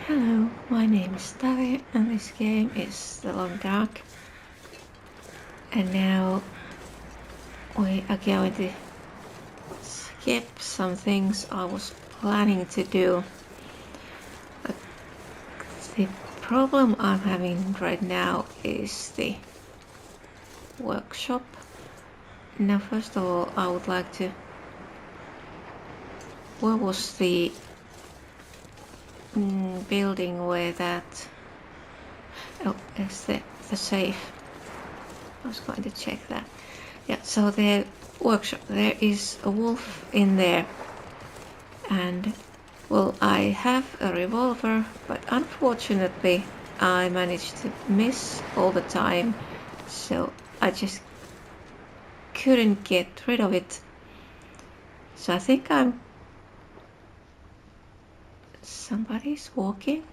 Hello, my name is Tari and this game is The Long Dark. And now we are going to skip some things I was planning to do. But the problem I'm having right now is the workshop. Now first of all I would like to... Where was the building where that... Oh, it's the safe. I was going to check that. Yeah, so the workshop, there is a wolf in there. And, well, I have a revolver, but unfortunately I managed to miss all the time. So I just couldn't get rid of it. So I think somebody's walking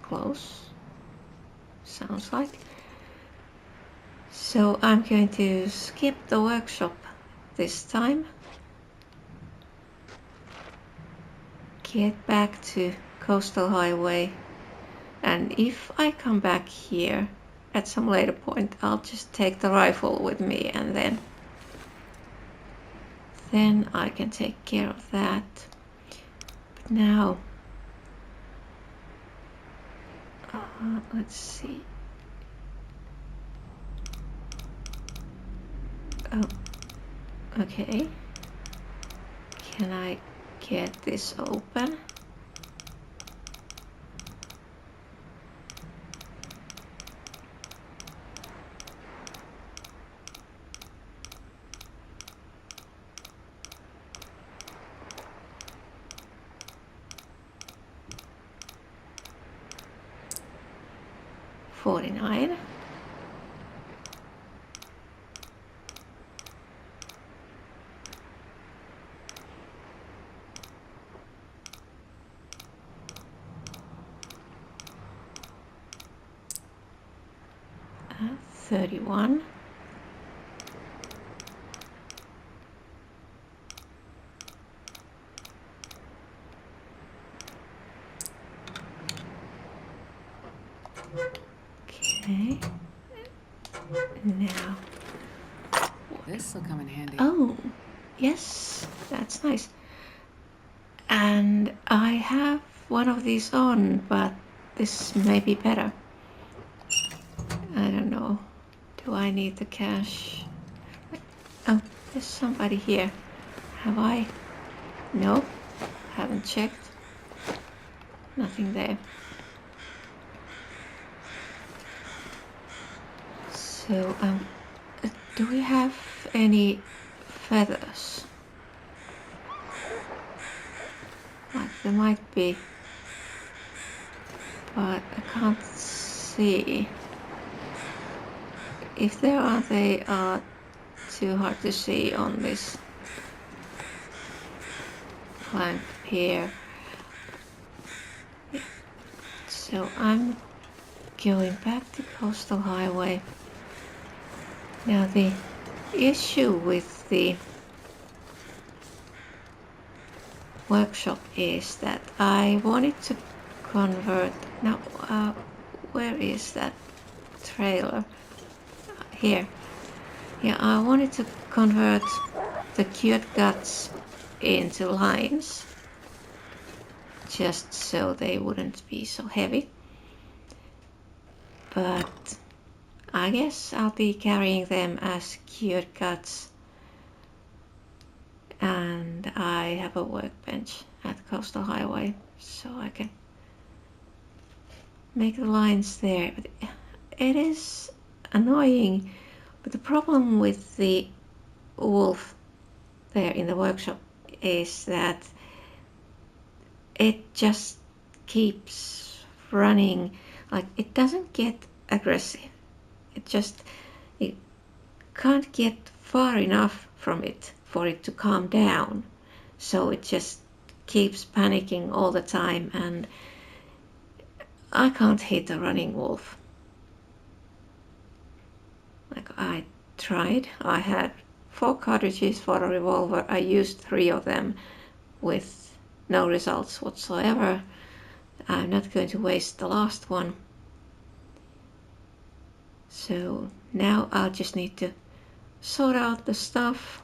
close. Sounds like. So I'm going to skip the workshop this time. Get back to Coastal Highway. And if I come back here at some later point, I'll just take the rifle with me and then I can take care of that. But now, let's see. Oh, okay. Can I get this open? $49. $31. Okay. Now. This will come in handy. Oh, yes, that's nice. And I have one of these on, but this may be better. I don't know. Do I need the cash? Oh, there's somebody here. Have I? No, haven't checked. Nothing there. So, do we have any feathers? Like, there might be, but I can't see. If there are, they are too hard to see on this plank here. So I'm going back to Coastal Highway. Now the issue with the workshop is that I wanted to convert... Now, where is that trailer? Here. Yeah, I wanted to convert the cured guts into lines, just so they wouldn't be so heavy. But I guess I'll be carrying them as cured guts. And I have a workbench at Coastal Highway, so I can make the lines there. But it is annoying. But the problem with the wolf there in the workshop is that it just keeps running. Like, it doesn't get aggressive. It can't get far enough from it for it to calm down. So it just keeps panicking all the time, and I can't hit a running wolf. Like, I tried. I had 4 cartridges for a revolver. I used 3 of them with no results whatsoever. I'm not going to waste the last one. So now I'll just need to sort out the stuff,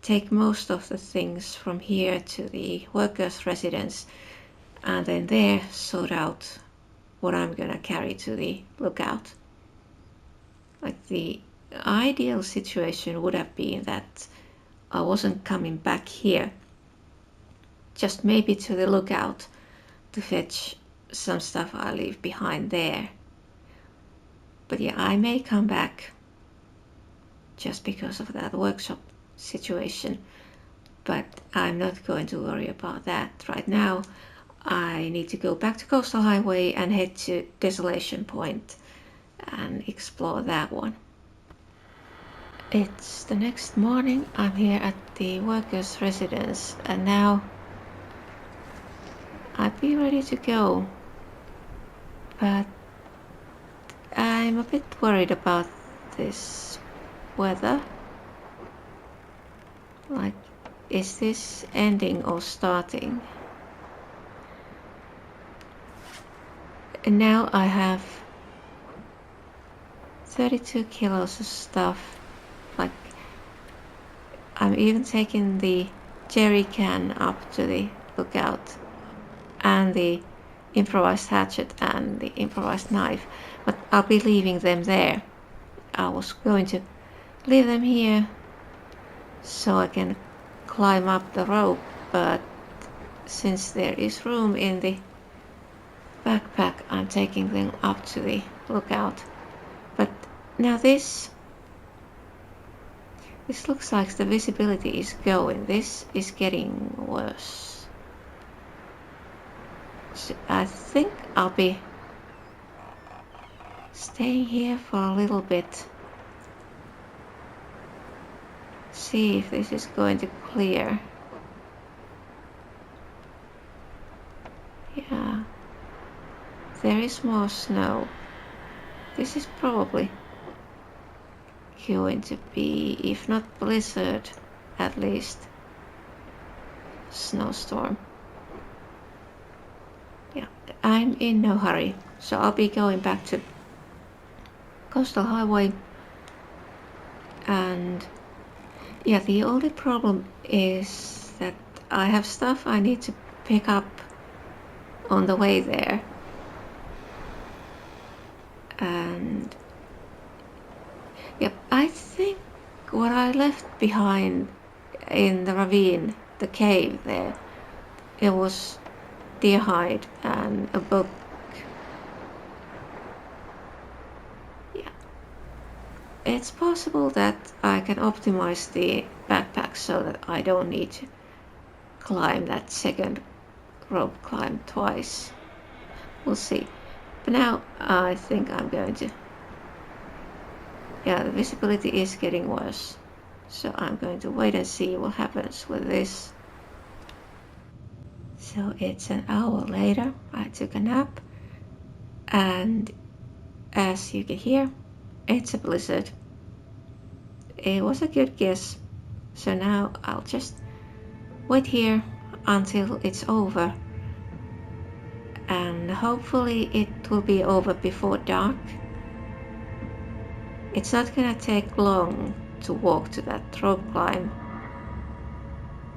take most of the things from here to the workers' residence, and then there sort out what I'm gonna carry to the lookout. Like, the ideal situation would have been that I wasn't coming back here, just maybe to the lookout to fetch some stuff I leave behind there. But yeah, I may come back just because of that workshop situation, but I'm not going to worry about that right now. I need to go back to Coastal Highway and head to Desolation Point and explore that one. It's the next morning. I'm here at the workers' residence, and now I'd be ready to go, but I'm a bit worried about this weather. Like, is this ending or starting? And now I have 32 kilos of stuff. Like, I'm even taking the jerry can up to the lookout, and the improvised hatchet and the improvised knife, but I'll be leaving them there. I was going to leave them here so I can climb up the rope, but since there is room in the backpack, I'm taking them up to the lookout. But now this looks like the visibility is going. This is getting worse. So I think I'll be staying here for a little bit. See if this is going to clear. Yeah, there is more snow. This is probably going to be, if not blizzard, at least snowstorm. Yeah, I'm in no hurry, so I'll be going back to Coastal Highway. And yeah, the only problem is that I have stuff I need to pick up on the way there. And yep, I think what I left behind in the ravine, the cave there, it was deer hide and a book. Yeah, it's possible that I can optimize the backpack so that I don't need to climb that second rope climb twice. We'll see. But now I think I'm going to... Yeah, the visibility is getting worse, so I'm going to wait and see what happens with this. So it's an hour later. I took a nap, and as you can hear, it's a blizzard. It was a good guess, so now I'll just wait here until it's over, and hopefully it will be over before dark. It's not gonna take long to walk to that rope climb,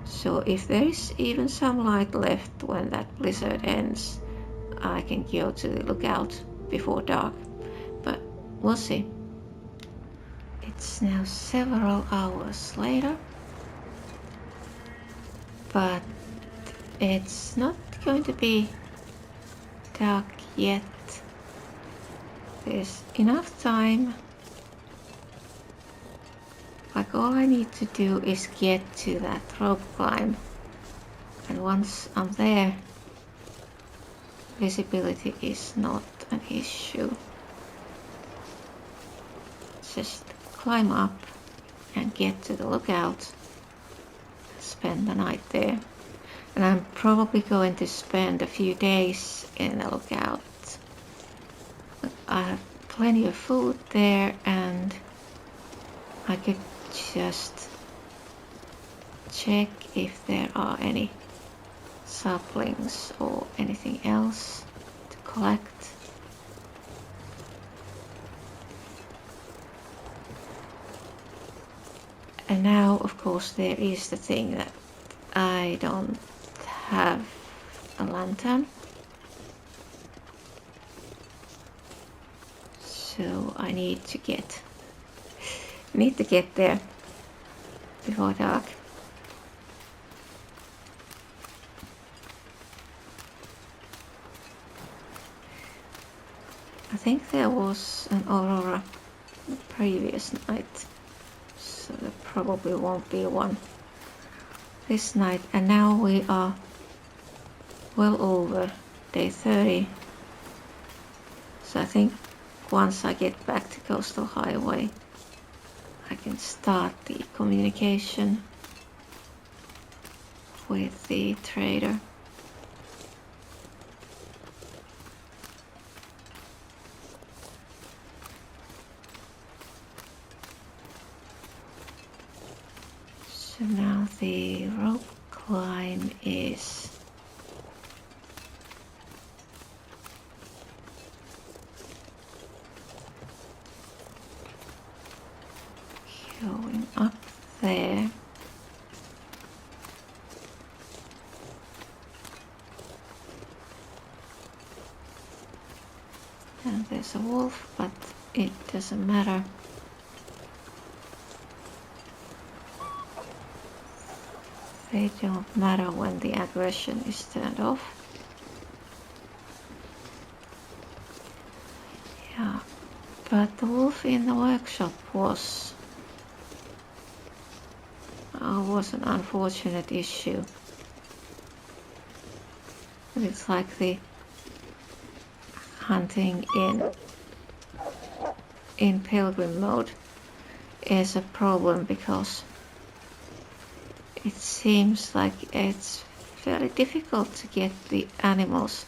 so if there is even some light left when that blizzard ends, I can go to the lookout before dark, but we'll see. It's now several hours later, but it's not going to be dark yet. There's enough time. Like, all I need to do is get to that rope climb, and once I'm there, visibility is not an issue. Just climb up and get to the lookout, spend the night there. And I'm probably going to spend a few days in the lookout. I have plenty of food there, and I could just check if there are any saplings or anything else to collect. And now, of course, there is the thing that I don't have a lantern. So I need to get there before dark. I think there was an aurora the previous night, so there probably won't be one this night. And now we are well over day 30, so I think once I get back to Coastal Highway I can start the communication with the trader. So now the rope climb is going up there. And there's a wolf, but it doesn't matter. They don't matter when the aggression is turned off. Yeah, but the wolf in the workshop was an unfortunate issue. But it's like the hunting in Pilgrim mode is a problem, because it seems like it's fairly difficult to get the animals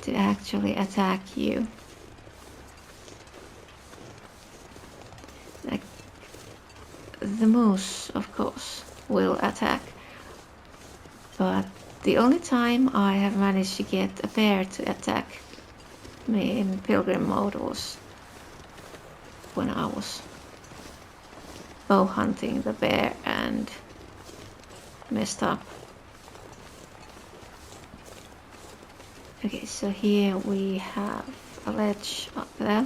to actually attack you. Like the moose, of course, will attack, but the only time I have managed to get a bear to attack me in Pilgrim mode was when I was bow hunting the bear and messed up. Okay, so here we have a ledge up there.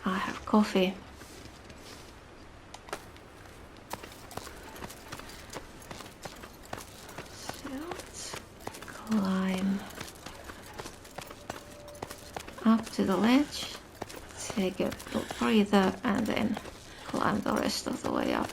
I have coffee. So let's climb up to the ledge, take a little breather, and then climb the rest of the way up.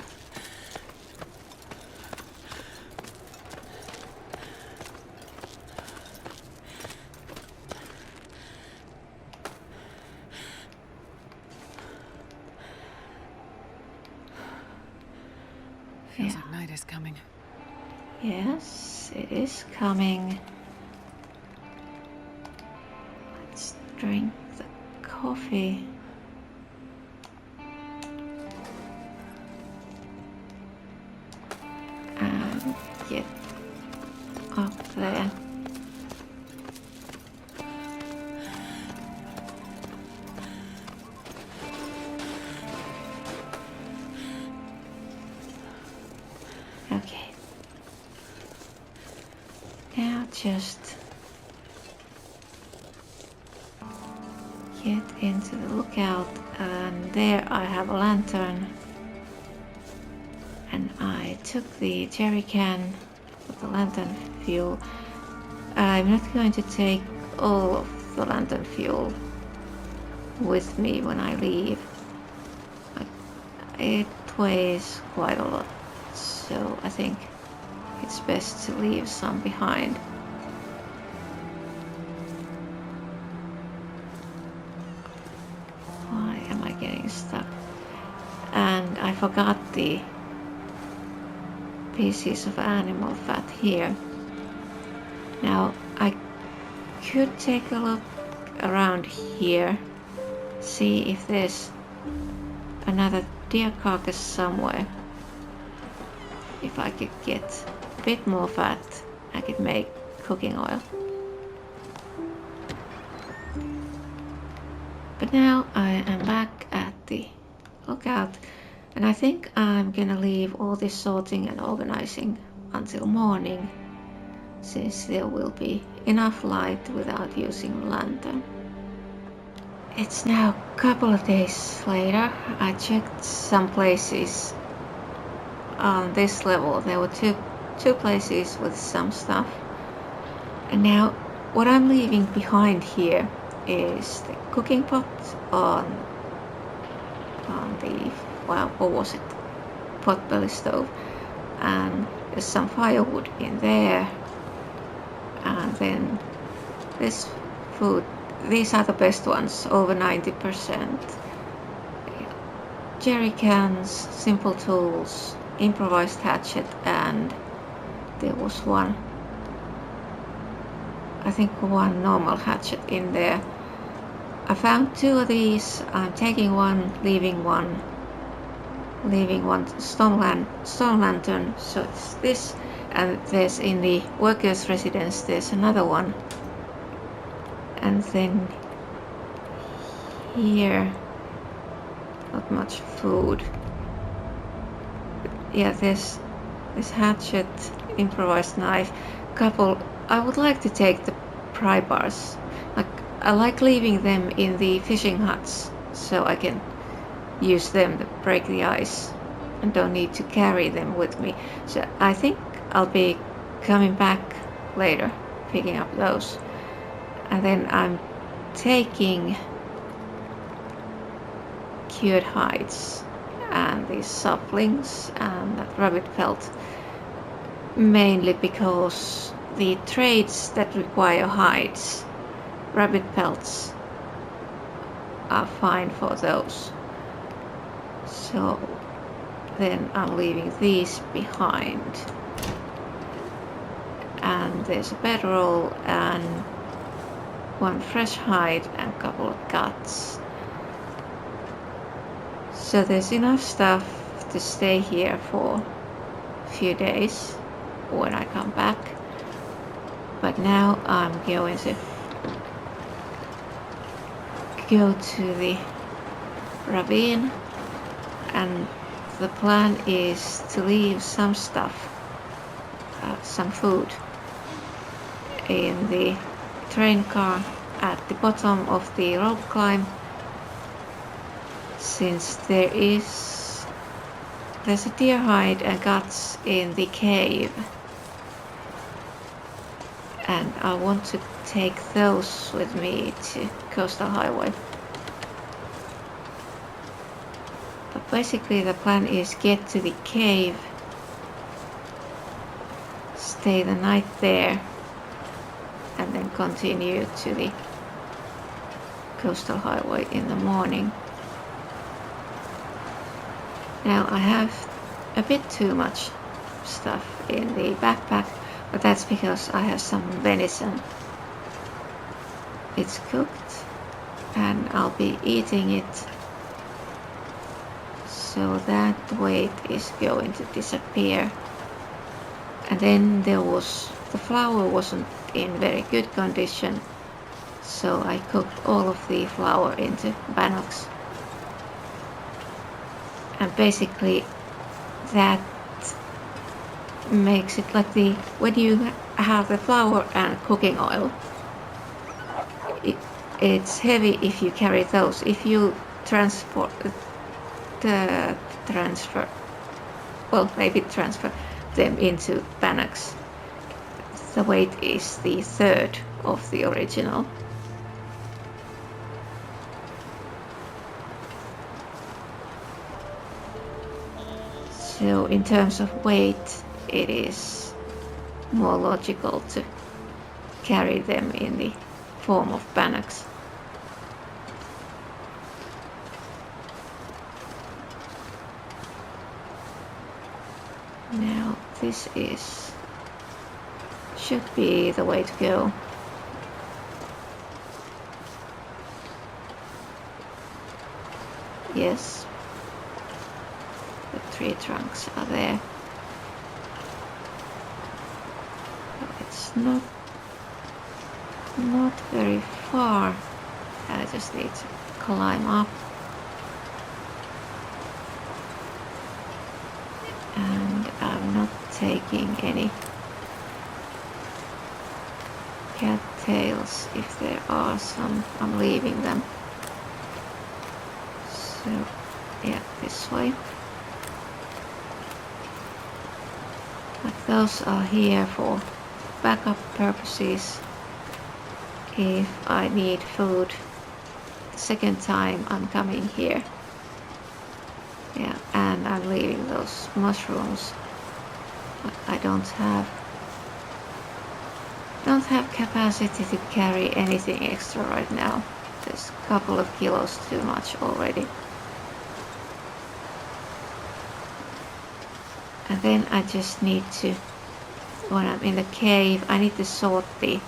Feels like night is coming. Yes, it is coming. Let's drink the coffee. And get up there. Okay. Now just get into the lookout, and there I have a lantern, and I took the jerry can with the lantern fuel. I'm not going to take all of the lantern fuel with me when I leave. It weighs quite a lot, so I think it's best to leave some behind. Why am I getting stuck? And I forgot the pieces of animal fat here. Now I could take a look around here, see if there's another deer carcass somewhere. if I could get a bit more fat, I could make cooking oil. But now I am back at the lookout, and I think I'm gonna leave all this sorting and organizing until morning, since there will be enough light without using a lantern. It's now a couple of days later. I checked some places on this level. There were two places with some stuff, and now what I'm leaving behind here is the cooking pot on the, well, what was it, potbelly stove, and there's some firewood in there, and then this food. These are the best ones, over 90%. Jerry cans, simple tools, improvised hatchet, and there was one, I think one normal hatchet in there. I found 2 of these. I'm taking one, leaving one stone lantern. So it's this, and there's in the workers' residence there's another one. And then here, not much food. Yeah, there's this hatchet, improvised knife, couple. I would like to take the pry bars. I like leaving them in the fishing huts, so I can use them to break the ice and don't need to carry them with me. So I think I'll be coming back later, picking up those. And then I'm taking cured hides and these saplings and that rabbit pelt, mainly because the trades that require hides, rabbit pelts are fine for those. So then I'm leaving these behind. And there's a bedroll and one fresh hide and a couple of guts. So there's enough stuff to stay here for a few days when I come back. But now I'm going to go to the ravine, and the plan is to leave some stuff, some food, in the train car at the bottom of the rope climb, since there's a deer hide and guts in the cave, and I want to take those with me to Coastal Highway. But basically the plan is get to the cave, stay the night there, and then continue to the Coastal Highway in the morning. Now I have a bit too much stuff in the backpack, but that's because I have some venison. It's cooked and I'll be eating it, so that weight is going to disappear. And then the flour wasn't in very good condition, so I cooked all of the flour into bannocks. And basically that makes it like when you have the flour and cooking oil, it's heavy if you carry those. If you transfer them into bannocks, the weight is the third of the original. So in terms of weight, it is more logical to carry them in the form of bannocks. Now this should be the way to go. Yes, the tree trunks are there. it's not very far. I just need to climb up. And I'm not taking any cattails. If there are some, I'm leaving them. So yeah, this way. But those are here for backup purposes if I need food the second time I'm coming here. Yeah, and I'm leaving those mushrooms, but I don't have capacity to carry anything extra right now. There's a couple of kilos too much already. And then I just need to, when I'm in the cave, I need to sort the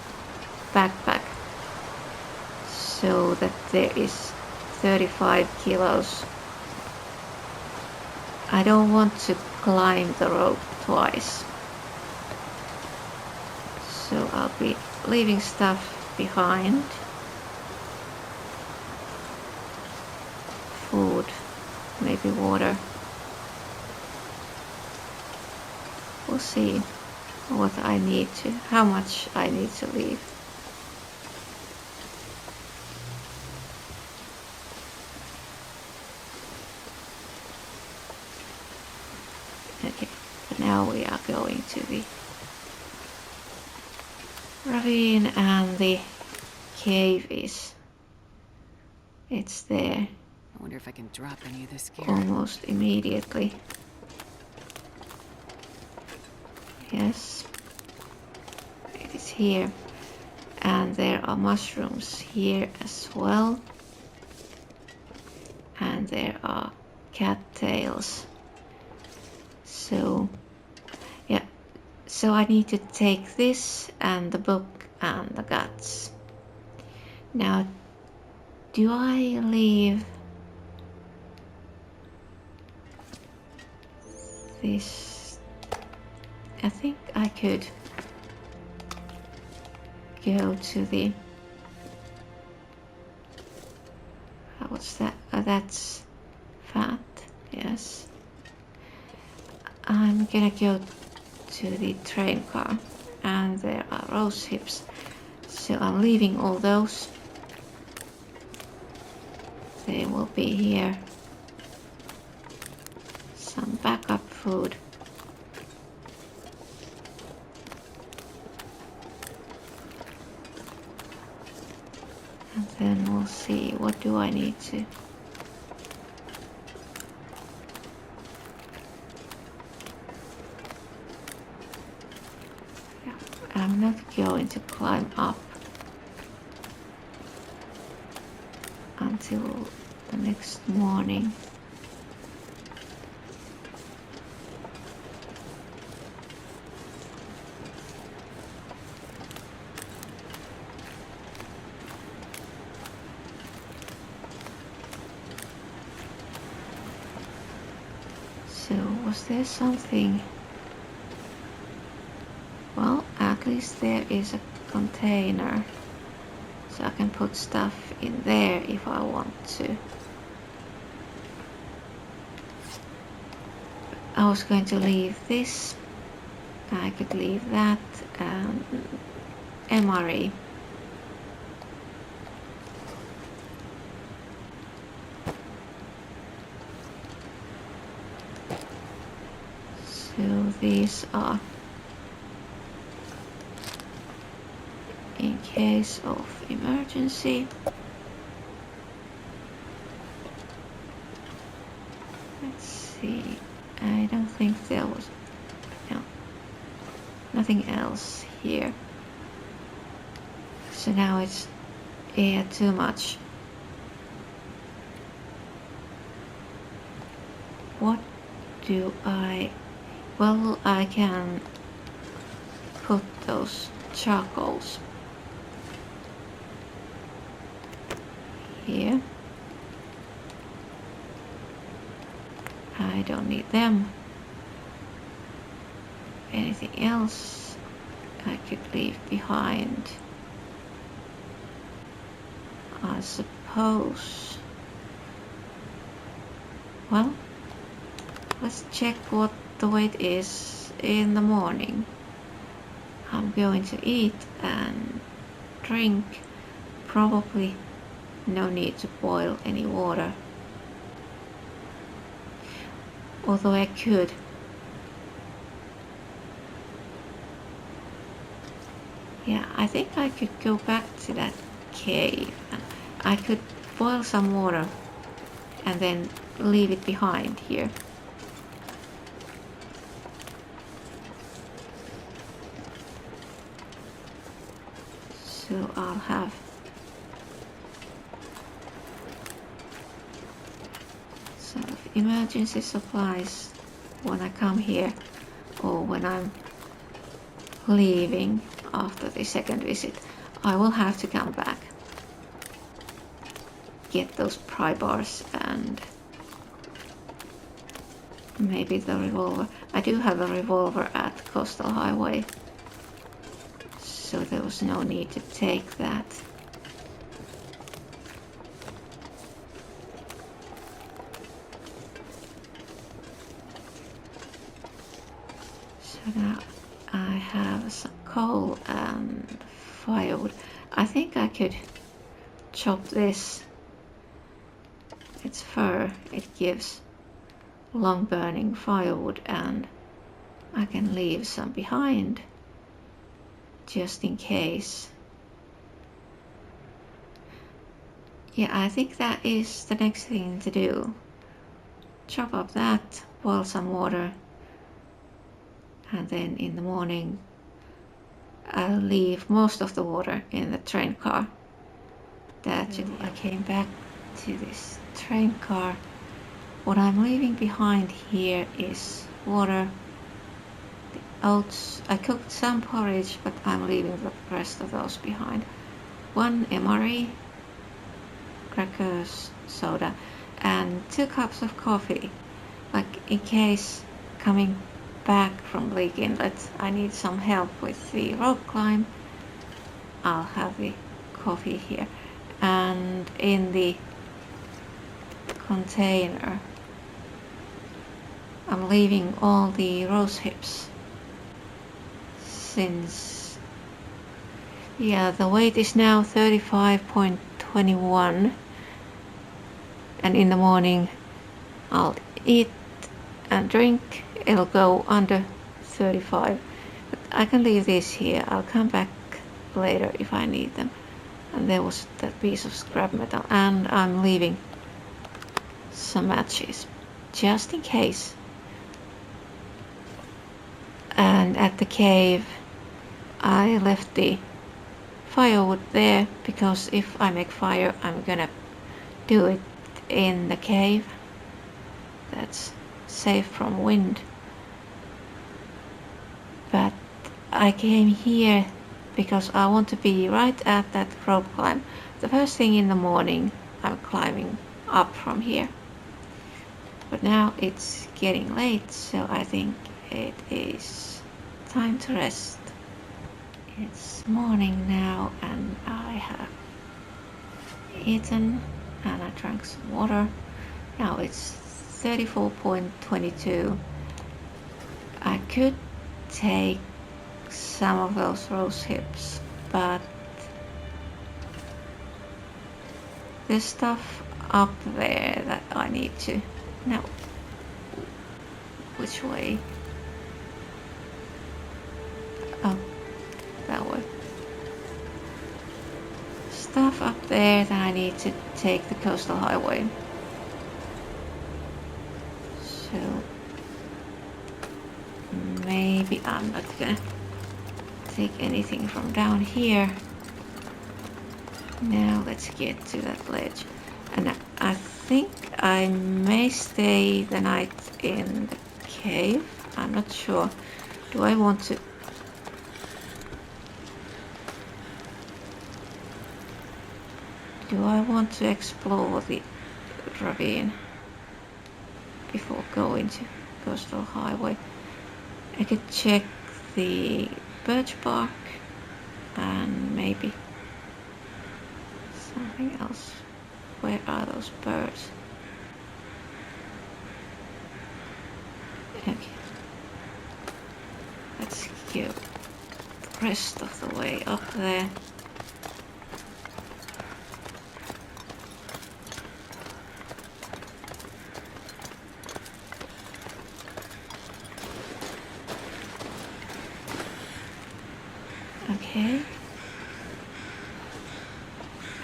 backpack so that there is 35 kilos. I don't want to climb the rope twice. So I'll be leaving stuff behind. Food, maybe water. We'll see what I need to, how much I need to leave. Okay, but now we are going to the ravine and the cave it's there. I wonder if I can drop any of this gear. Almost immediately. Yes, it is here. And there are mushrooms here as well. And there are cattails. So, yeah. So I need to take this and the book and the guts. Now, do I leave this? I think I could go to the, what's that? That's fat, yes. I'm gonna go to the train car, and there are rose hips, so I'm leaving all those. They will be here. Some backup food. And then we'll see, what do I need to? Yeah, I'm not going to climb up until the next morning. So, was there something? Well, at least there is a container, so I can put stuff in there if I want to. I was going to leave this. I could leave that and MRE. So these are in case of emergency. Let's see. I don't think there was nothing else here. So now it's too much. What do I? Well, I can put those charcoals here. I don't need them. Anything else? I could leave behind. I suppose. Well, let's check what the weight is in the morning. I'm going to eat and drink. Probably no need to boil any water. Although I could. Yeah, I think I could go back to that cave. I could boil some water and then leave it behind here. So I'll have sort of emergency supplies when I come here or when I'm leaving after the second visit. I will have to come back, get those pry bars and maybe the revolver. I do have a revolver at Coastal Highway, so there was no need to take that. So now I have some coal and firewood. I think I could chop this. It's fir, it gives long burning firewood, and I can leave some behind just in case. Yeah, I think that is the next thing to do. Chop up that, boil some water, and then in the morning I'll leave most of the water in the train car. I came back to this train car. What I'm leaving behind here is water, the oats. I cooked some porridge, but I'm leaving the rest of those behind. 1 MRE, crackers, soda, and 2 cups of coffee. Like in case coming back from Bleak Inlet I need some help with the rope climb, I'll have the coffee here. And in the container I'm leaving all the rose hips, since the weight is now 35.21, and in the morning I'll eat and drink, it'll go under 35, but I can leave these here. I'll come back later if I need them. And there was that piece of scrap metal, and I'm leaving some matches just in case. And at the cave I left the firewood there because if I make fire I'm gonna do it in the cave. That's safe from wind. But I came here because I want to be right at that rope climb. The first thing in the morning I'm climbing up from here. But now it's getting late, so I think it is time to rest. It's morning now and I have eaten and I drank some water. Now it's 34.22. I could take some of those rose hips, but there's stuff up there that I need to know which way. Oh, that way. Stuff up there that I need to take the Coastal Highway. So maybe I'm not gonna take anything from down here. Now let's get to that ledge, and I think I may stay the night in the cave. I'm not sure. Do I want to explore the ravine before going to Coastal Highway? I could check the birch bark and maybe something else. Where are those birds? Okay. Let's go the rest of the way up there. Okay.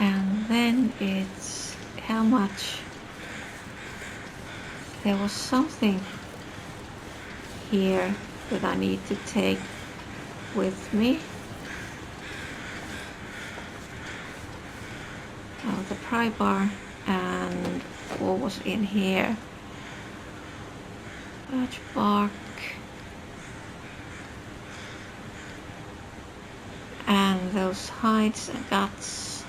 And then it's how much. There was something here that I need to take with me. Oh, the pry bar, and what was in here? Birch bark and those hides and guts,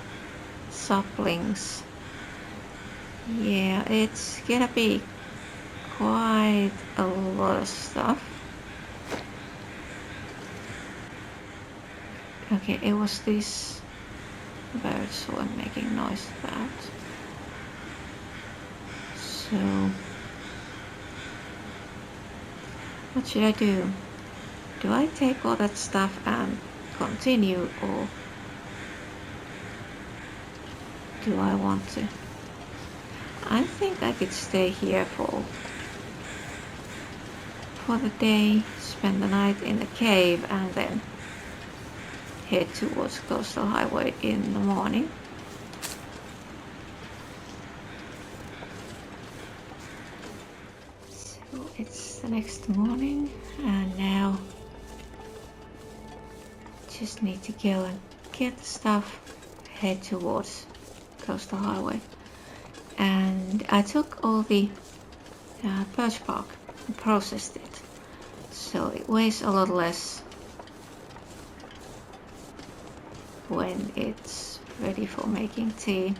saplings. Yeah, it's gonna be quite a lot of stuff. Okay, it was this birds who were making noise about. So what should I do? Do I take all that stuff and continue, or do I want to? I think I could stay here for the day, spend the night in the cave, and then head towards Coastal Highway in the morning. So it's the next morning, and now just need to go and get the stuff, head towards Coastal Highway. And I took all the birch bark and processed it, so it weighs a lot less when it's ready for making tea.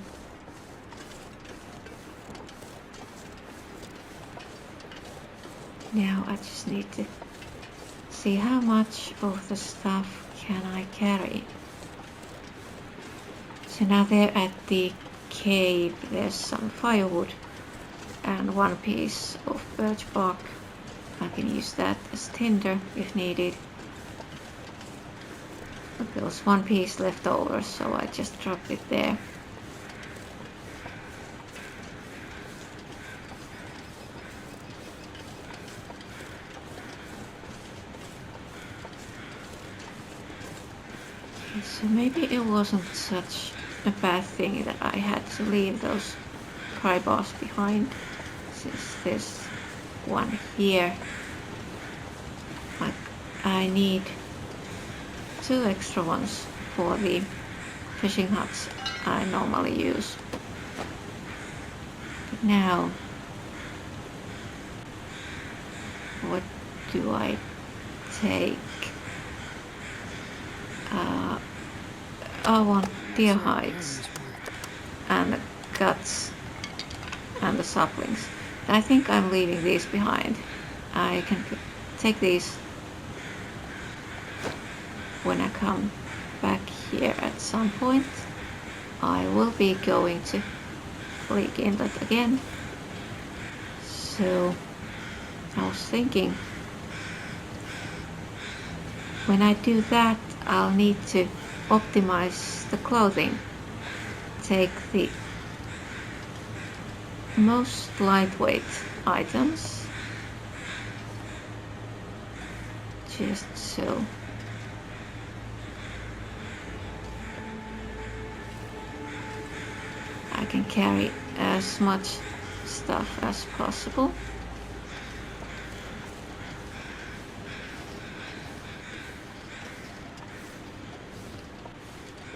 Now I just need to see how much of the stuff can I carry. So now there at the cave there's some firewood and one piece of birch bark. I can use that as tinder if needed. But there was one piece left over, so I just dropped it there. Okay, so maybe it wasn't such a bad thing that I had to leave those pry bars behind, since there's one here. Like, I need 2 extra ones for the fishing huts I normally use. But now, what do I take? I want deer hides and the guts and the saplings. I think I'm leaving these behind. I can take these when I come back here at some point. I will be going to Bleak Inlet again. So I was thinking, when I do that, I'll need to optimize the clothing. Take the most lightweight items, just so I can carry as much stuff as possible.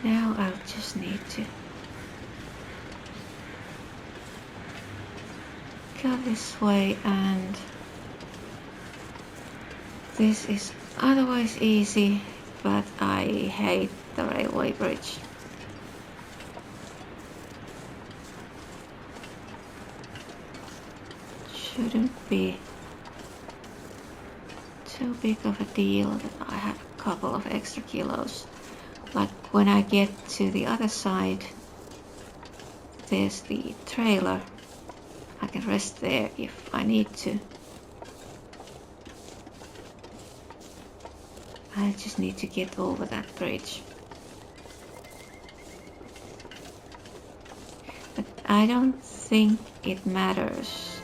Now I'll just need to go this way, and this is otherwise easy, but I hate the railway bridge. Shouldn't be too big of a deal that I have a couple of extra kilos. Like when I get to the other side, there's the trailer. I can rest there if I need to. I just need to get over that bridge. But I don't think it matters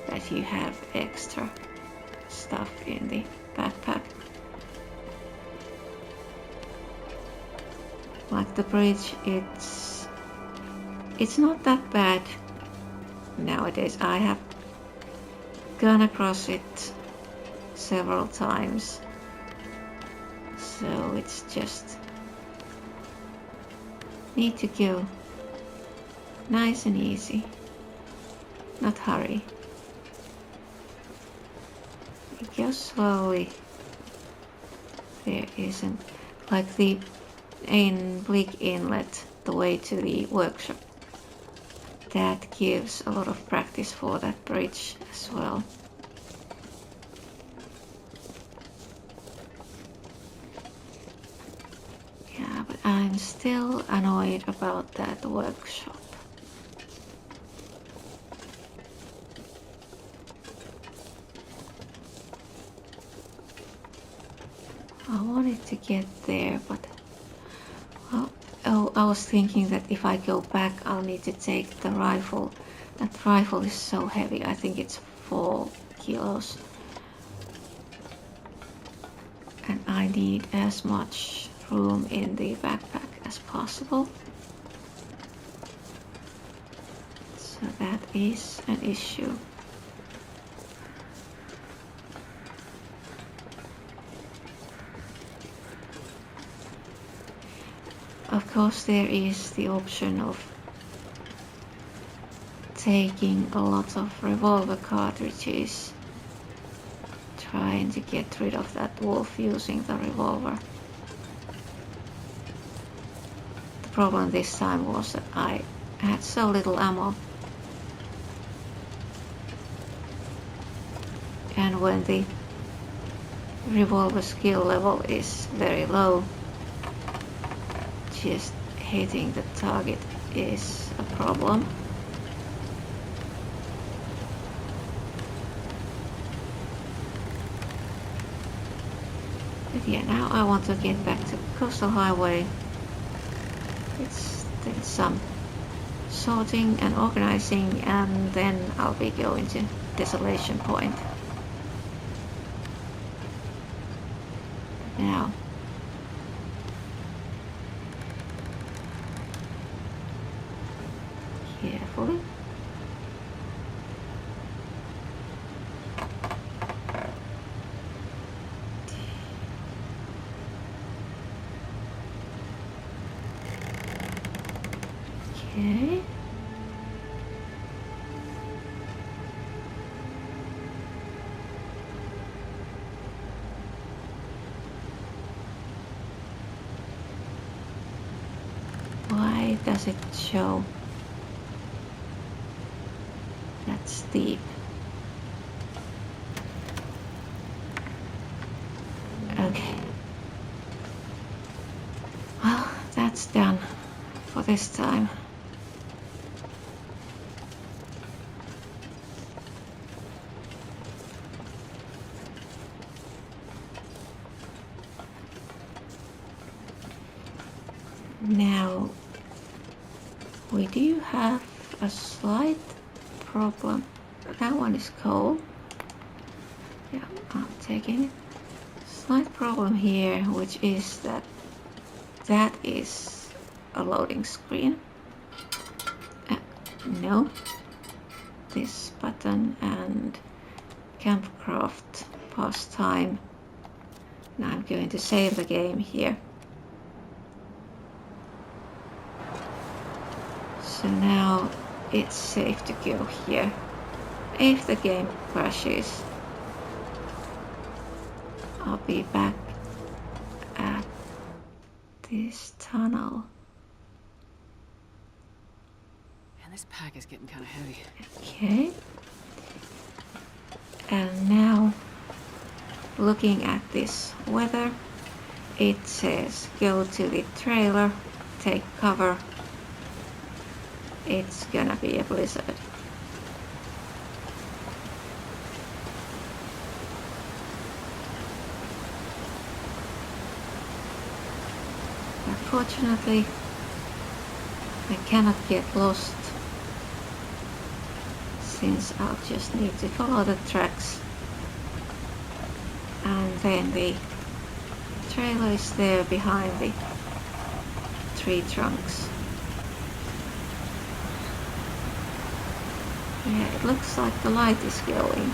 that you have extra stuff in the backpack. Like the bridge, it's not that bad nowadays. I have gone across it several times, so it's just need to go nice and easy, not hurry. Go slowly. There isn't like the in Bleak Inlet, the way to the workshop. That gives a lot of practice for that bridge as well. Yeah, but I'm still annoyed about that workshop. I wanted to get there, but I was thinking that if I go back, I'll need to take the rifle. That rifle is so heavy. I think it's 4 kilos. And I need as much room in the backpack as possible. So that is an issue. Of course, there is the option of taking a lot of revolver cartridges, trying to get rid of that wolf using the revolver. The problem this time was that I had so little ammo, and when the revolver skill level is very low, just hitting the target is a problem. But yeah, now I want to get back to Coastal Highway. There's some sorting and organizing, and then I'll be going to Desolation Point. Now, carefully. Okay. Why does it show that steep? Okay. Well, that's done for this time. Now, we do have a slight problem. That one is coal. Yeah, I'm taking it. Slight problem here, which is that that is a loading screen. No. This button and Campcraft pastime. Now I'm going to save the game here. So now it's safe to go here. If the game crashes, I'll be back at this tunnel. And this pack is getting kind of heavy. Okay. And now, looking at this weather, it says go to the trailer, take cover. It's gonna be a blizzard. Unfortunately, I cannot get lost since I'll just need to follow the tracks, and then the trailer is there behind the tree trunks. Yeah, it looks like the light is going.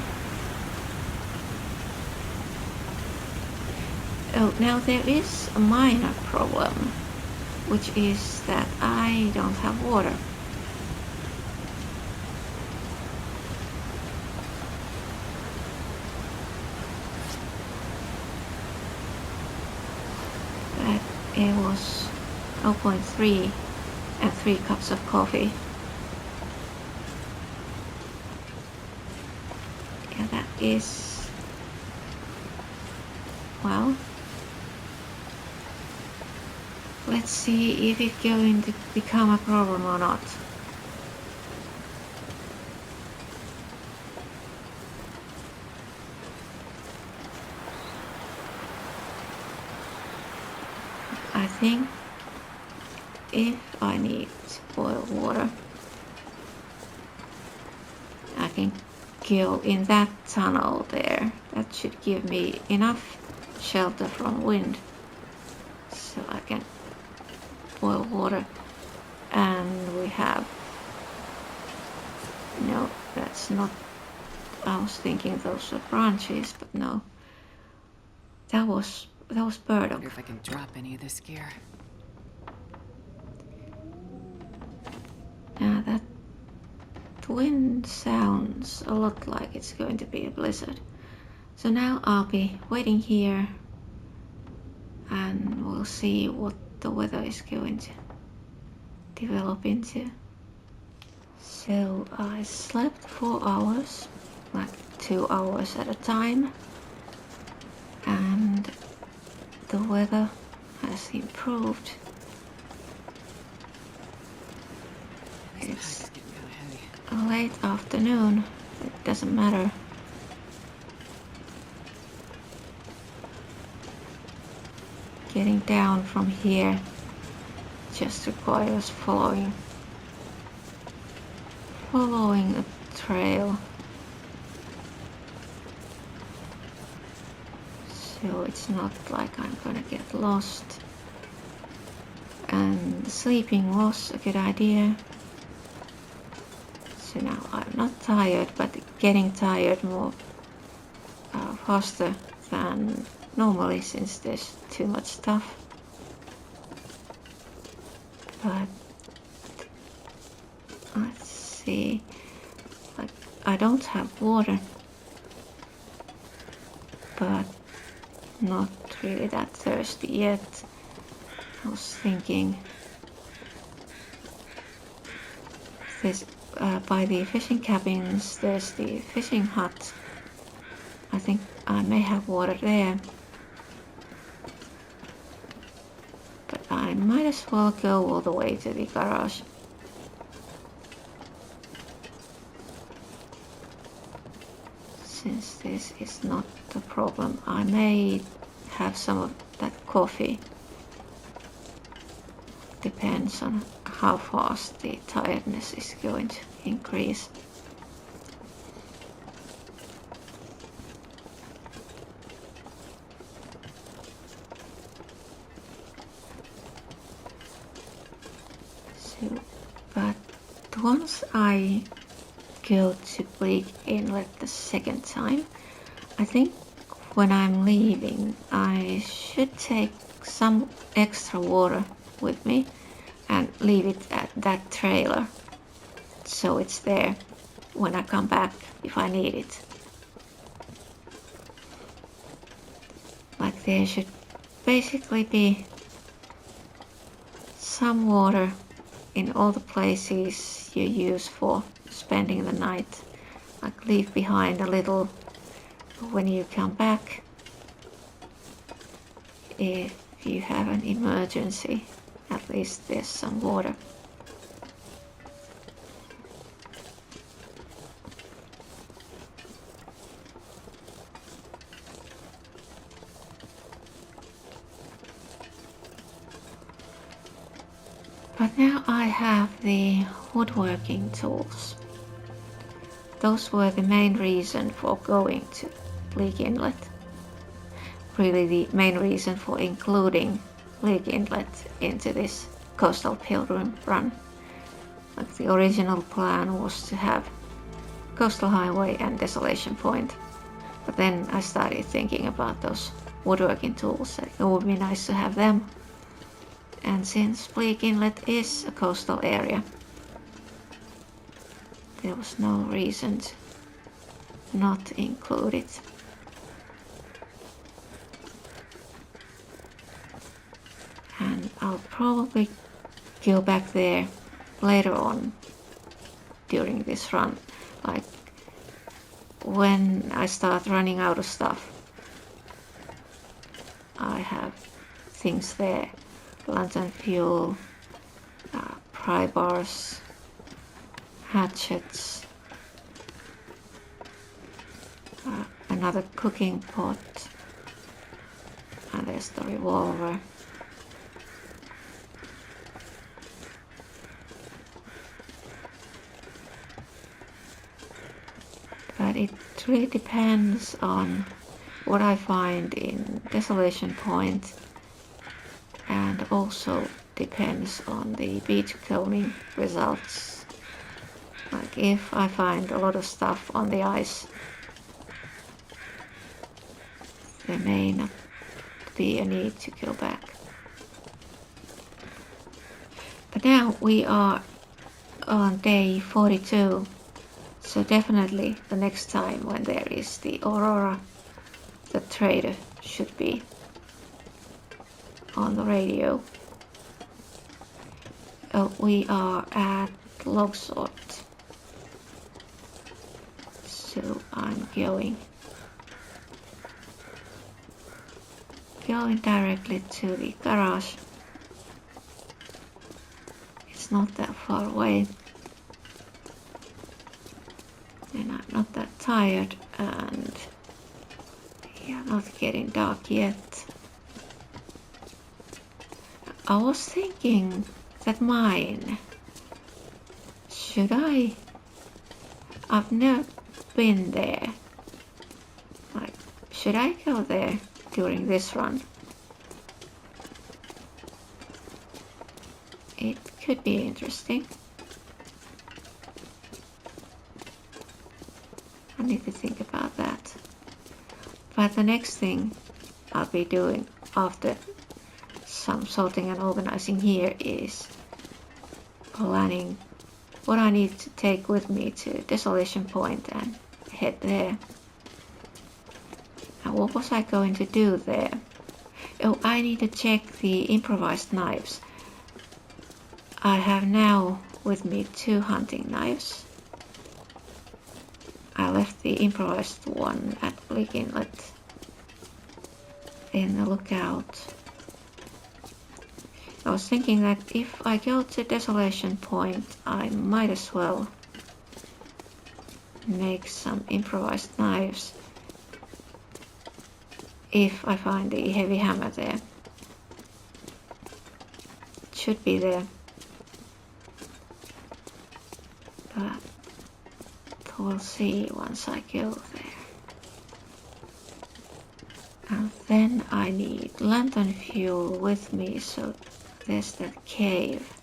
Oh, now there is a minor problem, which is that I don't have water. But it was 0.3 and 3 cups of coffee. Yeah, that is, well, let's see if it's going to become a problem or not. I think if I need boiled water, I can go in that tunnel there. That should give me enough shelter from wind, so I can boil water. And we have, no, that's not, I was thinking those were branches, but no, that was burdock. Wonder if I can drop any of this gear. Now that wind sounds a lot like it's going to be a blizzard. So now I'll be waiting here and we'll see what the weather is going to develop into. So I slept 4 hours, like 2 hours at a time, and the weather has improved. It's a late afternoon, it doesn't matter. Getting down from here just requires following a trail. So it's not like I'm gonna get lost. And sleeping was a good idea. So now I'm not tired, but getting tired more faster than normally since there's too much stuff. But let's see, like I don't have water, but not really that thirsty yet. I was thinking this by the fishing cabins there's the fishing hut. I think I may have water there, but I might as well go all the way to the garage. Since this is not the problem, I may have some of that coffee. Depends on how fast the tiredness is going to increase. So, but once I go to Bleak Inlet the second time, I think when I'm leaving I should take some extra water with me and leave it at that trailer so it's there when I come back if I need it. Like there should basically be some water in all the places you use for spending the night. Like leave behind a little when you come back if if you have an emergency, at least there's some water. But now I have the woodworking tools. Those were the main reason for going to Bleak Inlet. Really the main reason for including Bleak Inlet into this coastal pilgrim run. Like the original plan was to have Coastal Highway and Desolation Point. But then I started thinking about those woodworking tools. It would be nice to have them. And since Bleak Inlet is a coastal area, there was no reason to not include it. And I'll probably go back there later on during this run, like when I start running out of stuff. I have things there, lantern fuel, pry bars, hatchets, another cooking pot, and there's the revolver. But it really depends on what I find in Desolation Point, and also depends on the beach combing results. Like if I find a lot of stuff on the ice, there may not be a need to go back. But now we are on day 42, so definitely the next time when there is the Aurora, the trader should be on the radio. We are at Logsort, so I'm going directly to the garage. It's not that far away, and I'm not that tired, and yeah, not getting dark yet. I was thinking that mine, I've never been there. Like, should I go there during this run? It could be interesting. I need to think about that. But the next thing I'll be doing after some sorting and organizing here is planning what I need to take with me to Desolation Point and head there. And what was I going to do there? Oh, I need to check the improvised knives. I have now with me 2 hunting knives. I left the improvised one at Bleak Inlet in the lookout. I was thinking that if I go to Desolation Point, I might as well make some improvised knives if I find the heavy hammer there. It should be there, but we'll see once I go there. And then I need lantern fuel with me, so there's that cave.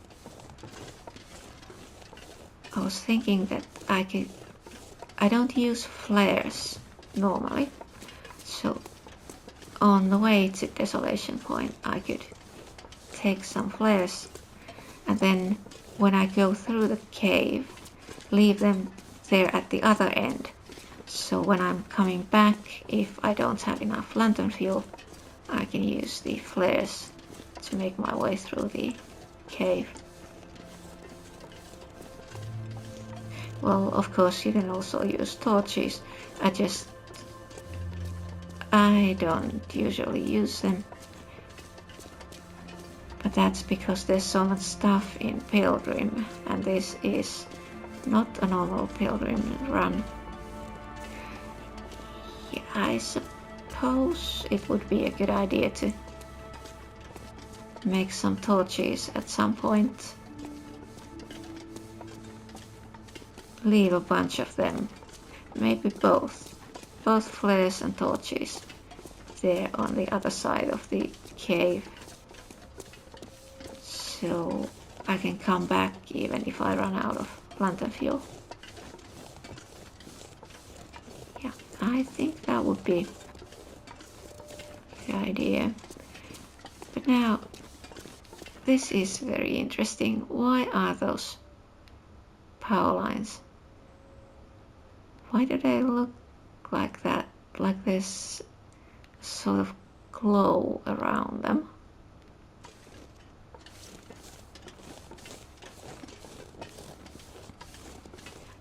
I was thinking that I don't use flares normally, so on the way to Desolation Point I could take some flares, and then when I go through the cave, leave them there at the other end. So when I'm coming back, if I don't have enough lantern fuel, I can use the flares to make my way through the cave. Well, of course you can also use torches. I don't usually use them. But that's because there's so much stuff in Pilgrim, and this is not a normal Pilgrim run. Yeah, I suppose it would be a good idea to make some torches at some point. Leave a bunch of them, maybe both flares and torches there on the other side of the cave, so I can come back even if I run out of lantern fuel. Yeah, I think that would be a good idea. But now, this is very interesting. Why are those power lines? Why do they look like that? Like there's sort of glow around them.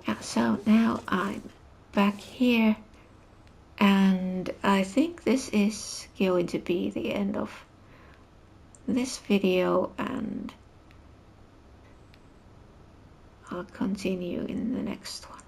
Yeah, so now I'm back here, and I think this is going to be the end of this video, and I'll continue in the next one.